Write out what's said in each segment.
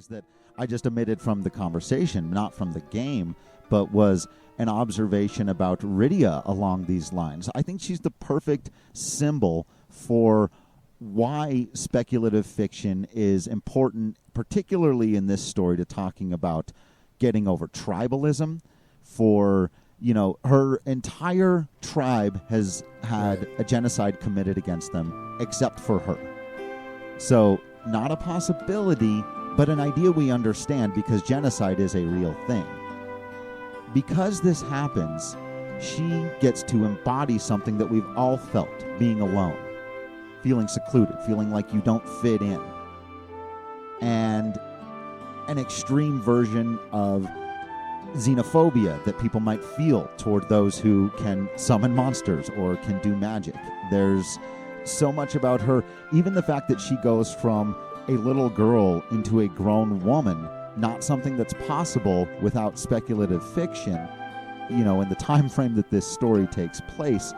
things that I just omitted from the conversation, not from the game, but was an observation about Rydia along these lines. I think she's the perfect symbol for why speculative fiction is important, particularly in this story, to talking about getting over tribalism. For, her entire tribe has had a genocide committed against them, except for her. So, not a possibility, but an idea we understand because genocide is a real thing. Because this happens, she gets to embody something that we've all felt, being alone, feeling secluded, feeling like you don't fit in. And an extreme version of xenophobia that people might feel toward those who can summon monsters or can do magic. There's so much about her, even the fact that she goes from a little girl into a grown woman, not something that's possible without speculative fiction. In the time frame that this story takes place,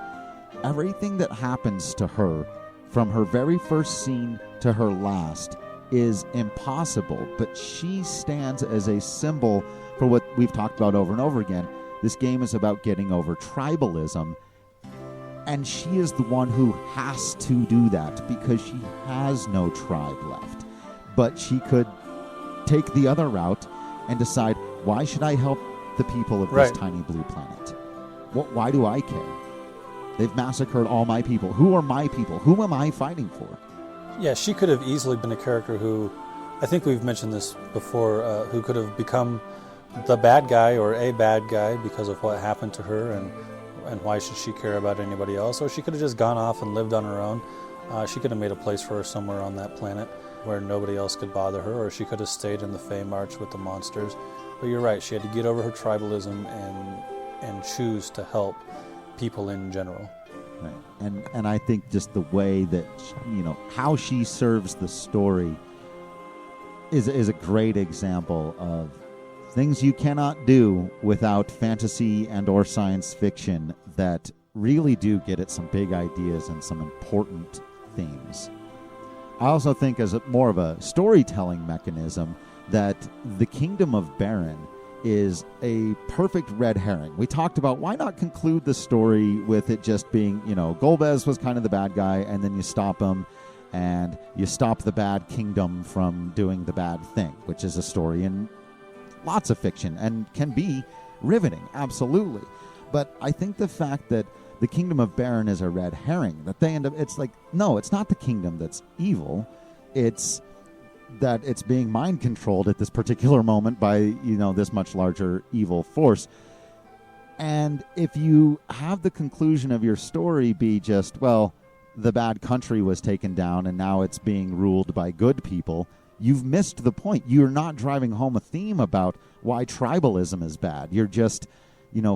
everything that happens to her from her very first scene to her last is impossible, but she stands as a symbol for what we've talked about over and over again. This game is about getting over tribalism, and she is the one who has to do that because she has no tribe left. But she could take the other route and decide, why should I help the people of this tiny blue planet? Why do I care? They've massacred all my people. Who are my people? Who am I fighting for? Yeah, she could have easily been a character who, I think we've mentioned this before, who could have become the bad guy or a bad guy because of what happened to her, and why should she care about anybody else? Or she could have just gone off and lived on her own. She could have made a place for her somewhere on that planet where nobody else could bother her, or she could have stayed in the Fey March with the monsters. But you're right, she had to get over her tribalism and choose to help people in general. Right. And I think just the way that, how she serves the story is a great example of things you cannot do without fantasy and or science fiction that really do get at some big ideas and some important themes. I also think as more of a storytelling mechanism that the Kingdom of Baron is a perfect red herring. We talked about why not conclude the story with it just being, Golbez was kind of the bad guy, and then you stop him, and you stop the bad kingdom from doing the bad thing, which is a story in lots of fiction and can be riveting, absolutely. But I think the fact that the Kingdom of Baron is a red herring, that they end up, it's like, no, it's not the kingdom that's evil. It's that it's being mind controlled at this particular moment by, this much larger evil force. And if you have the conclusion of your story be just, well, the bad country was taken down and now it's being ruled by good people, you've missed the point. You're not driving home a theme about why tribalism is bad. You're just,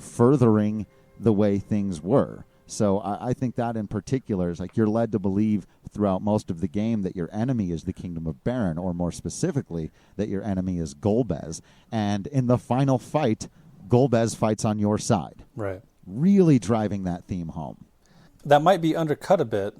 furthering the way things were. So I think that in particular is like you're led to believe throughout most of the game that your enemy is the Kingdom of Baron, or more specifically, that your enemy is Golbez. And in the final fight, Golbez fights on your side. Right. Really driving that theme home. That might be undercut a bit.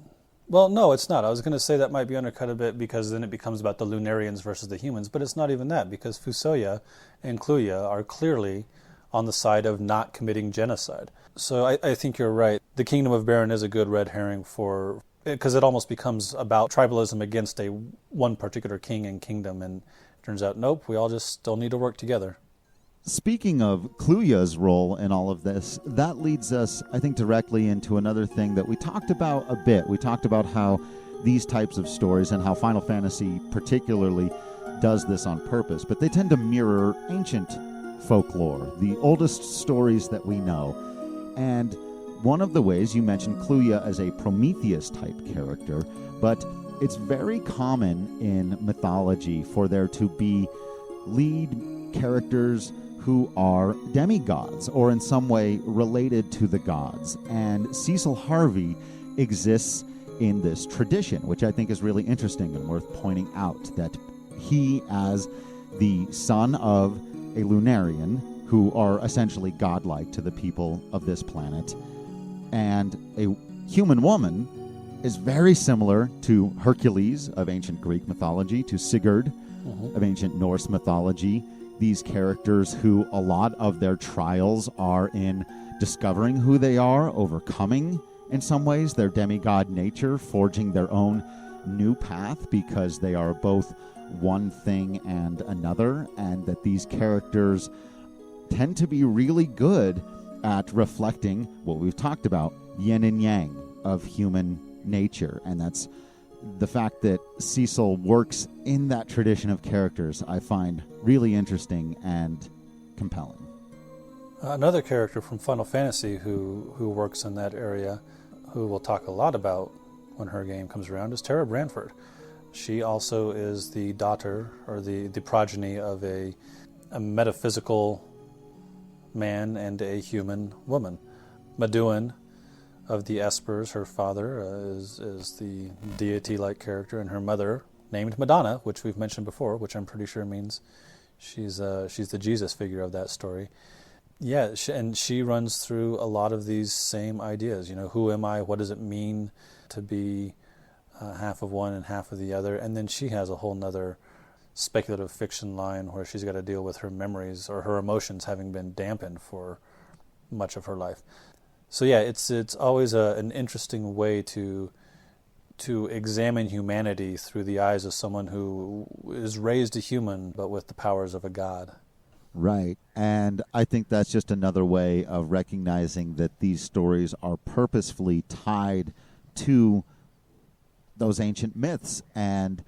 Well, no, it's not. I was going to say that might be undercut a bit because then it becomes about the Lunarians versus the humans, but it's not even that because Fusoya and Kluya are clearly on the side of not committing genocide. So I think you're right. The Kingdom of Baron is a good red herring because it almost becomes about tribalism against one particular king and kingdom, and it turns out, nope, we all just still need to work together. Speaking of Kluya's role in all of this, that leads us, I think, directly into another thing that we talked about a bit. We talked about how these types of stories and how Final Fantasy particularly does this on purpose, but they tend to mirror ancient folklore, the oldest stories that we know. And one of the ways, you mentioned Kluya as a Prometheus-type character, but it's very common in mythology for there to be lead characters who are demigods or in some way related to the gods. And Cecil Harvey exists in this tradition, which I think is really interesting and worth pointing out, that he, as the son of a Lunarian, who are essentially godlike to the people of this planet, and a human woman, is very similar to Hercules of ancient Greek mythology, to Sigurd of ancient Norse mythology. These characters who a lot of their trials are in discovering who they are, overcoming, in some ways, their demigod nature, forging their own new path because they are both one thing and another, and that these characters tend to be really good at reflecting what we've talked about, yin and yang of human nature. And that's the fact that Cecil works in that tradition of characters I find really interesting and compelling. Another character from Final Fantasy who works in that area, who we'll talk a lot about when her game comes around, is Tara Branford. She also is the daughter, or the progeny of a metaphysical man and a human woman. Maduin of the Espers, her father, is the deity-like character, and her mother, named Madonna, which we've mentioned before, which I'm pretty sure means she's the Jesus figure of that story. Yeah, and she runs through a lot of these same ideas. You know, who am I? What does it mean to be half of one and half of the other? And then she has a whole nother speculative fiction line where she's got to deal with her memories or her emotions having been dampened for much of her life. So yeah, it's always an interesting way to examine humanity through the eyes of someone who is raised a human but with the powers of a god. Right. And I think that's just another way of recognizing that these stories are purposefully tied to those ancient myths. And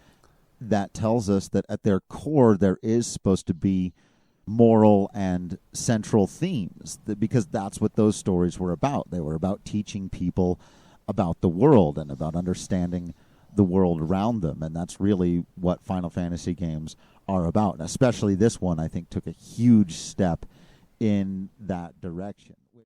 that tells us that at their core, there is supposed to be moral and central themes, because that's what those stories were about. They were about teaching people about the world and about understanding the world around them. And that's really what Final Fantasy games are about. And especially this one, I think, took a huge step in that direction.